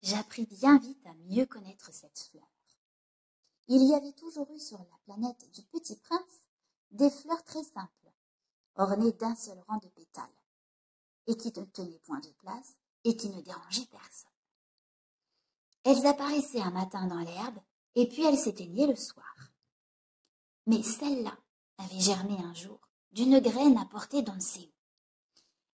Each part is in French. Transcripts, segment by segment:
j'appris bien vite à mieux connaître cette fleur. Il y avait toujours eu sur la planète du Petit Prince des fleurs très simples, ornées d'un seul rang de pétales, et qui ne tenaient point de place et qui ne dérangeaient personne. Elles apparaissaient un matin dans l'herbe, et puis elles s'éteignaient le soir. Mais celle-là avait germé un jour d'une graine apportée d'on ne sait où.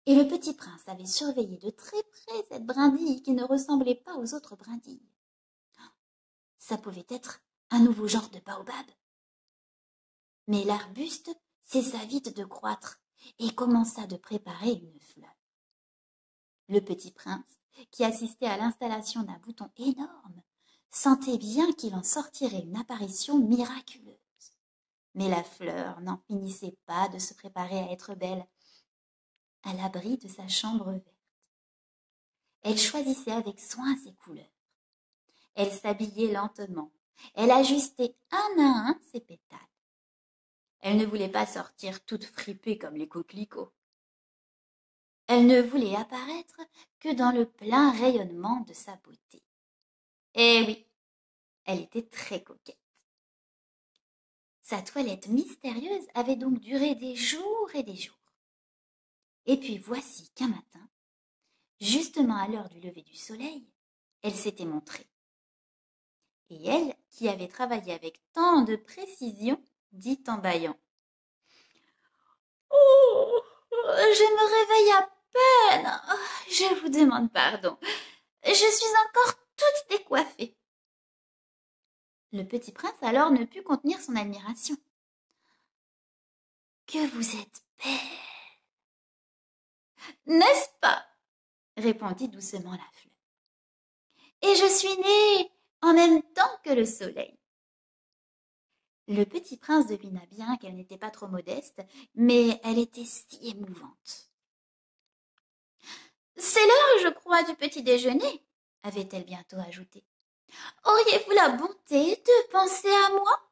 Et le Petit Prince avait surveillé de très près cette brindille qui ne ressemblait pas aux autres brindilles. Ça pouvait être un nouveau genre de baobab. Mais l'arbuste cessa vite de croître et commença de préparer une fleur. Le Petit Prince, qui assistait à l'installation d'un bouton énorme, sentait bien qu'il en sortirait une apparition miraculeuse. Mais la fleur n'en finissait pas de se préparer à être belle, à l'abri de sa chambre verte. Elle choisissait avec soin ses couleurs. Elle s'habillait lentement. Elle ajustait un à un ses pétales. Elle ne voulait pas sortir toute fripée comme les coquelicots. Elle ne voulait apparaître que dans le plein rayonnement de sa beauté. Eh oui, elle était très coquette. Sa toilette mystérieuse avait donc duré des jours et des jours. Et puis voici qu'un matin, justement à l'heure du lever du soleil, elle s'était montrée. Et elle, qui avait travaillé avec tant de précision, dit en bâillant: « Oh, je me réveille à peine. Oh, je vous demande pardon. Je suis encore toute décoiffée. » Le Petit Prince alors ne put contenir son admiration. « Que vous êtes belle, n'est-ce pas ?» répondit doucement la fleur. « Et je suis née en même temps que le soleil. » Le Petit Prince devina bien qu'elle n'était pas trop modeste, mais elle était si émouvante. « C'est l'heure, je crois, du petit déjeuner, » avait-elle bientôt ajouté. « Auriez-vous la bonté de penser à moi ?»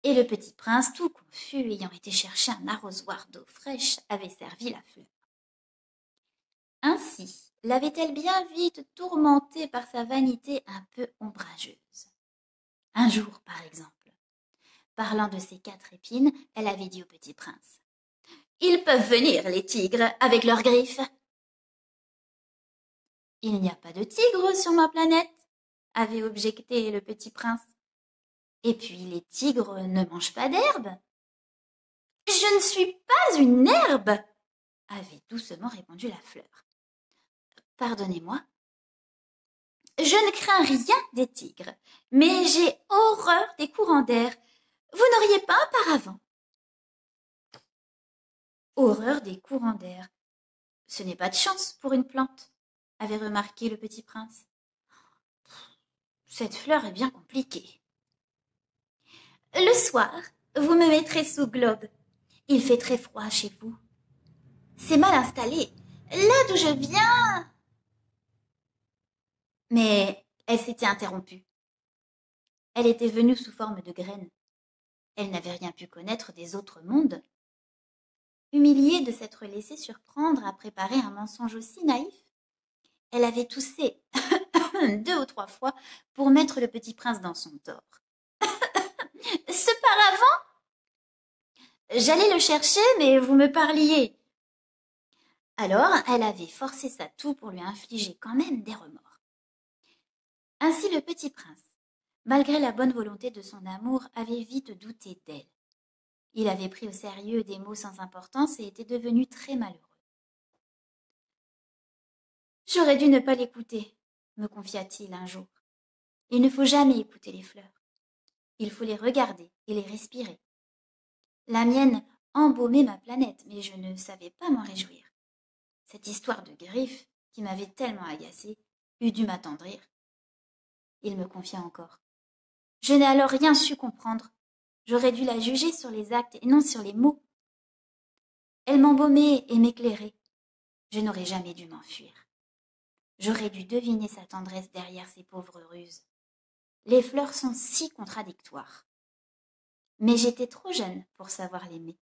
Et le Petit Prince, tout confus, ayant été chercher un arrosoir d'eau fraîche, avait servi la fleur. Ainsi l'avait-elle bien vite tourmentée par sa vanité un peu ombrageuse. Un jour, par exemple, parlant de ses 4 épines, elle avait dit au Petit Prince: « Ils peuvent venir, les tigres, avec leurs griffes. »« Il n'y a pas de tigres sur ma planète, » avait objecté le Petit Prince. « Et puis les tigres ne mangent pas d'herbe. »« Je ne suis pas une herbe, » avait doucement répondu la fleur. « Pardonnez-moi. Je ne crains rien des tigres, mais j'ai horreur des courants d'air. Vous n'auriez pas un paravent ? » Horreur des courants d'air. Ce n'est pas de chance pour une plante, avait remarqué le Petit Prince. Cette fleur est bien compliquée. Le soir, vous me mettrez sous globe. Il fait très froid chez vous. C'est mal installé. Là d'où je viens. Mais elle s'était interrompue. Elle était venue sous forme de graine. Elle n'avait rien pu connaître des autres mondes. Humiliée de s'être laissée surprendre à préparer un mensonge aussi naïf, elle avait toussé 2 ou 3 fois pour mettre le Petit Prince dans son tort. « Ce paravent ? J'allais le chercher, mais vous me parliez. » Alors, elle avait forcé sa toux pour lui infliger quand même des remords. Ainsi le Petit Prince, malgré la bonne volonté de son amour, avait vite douté d'elle. Il avait pris au sérieux des mots sans importance et était devenu très malheureux. « J'aurais dû ne pas l'écouter, » me confia-t-il un jour. « Il ne faut jamais écouter les fleurs. Il faut les regarder et les respirer. La mienne embaumait ma planète, mais je ne savais pas m'en réjouir. Cette histoire de griffes, qui m'avait tellement agacée, eût dû m'attendrir. » Il me confia encore. « Je n'ai alors rien su comprendre. J'aurais dû la juger sur les actes et non sur les mots. Elle m'embaumait et m'éclairait. Je n'aurais jamais dû m'enfuir. J'aurais dû deviner sa tendresse derrière ses pauvres ruses. Les fleurs sont si contradictoires. Mais j'étais trop jeune pour savoir l'aimer.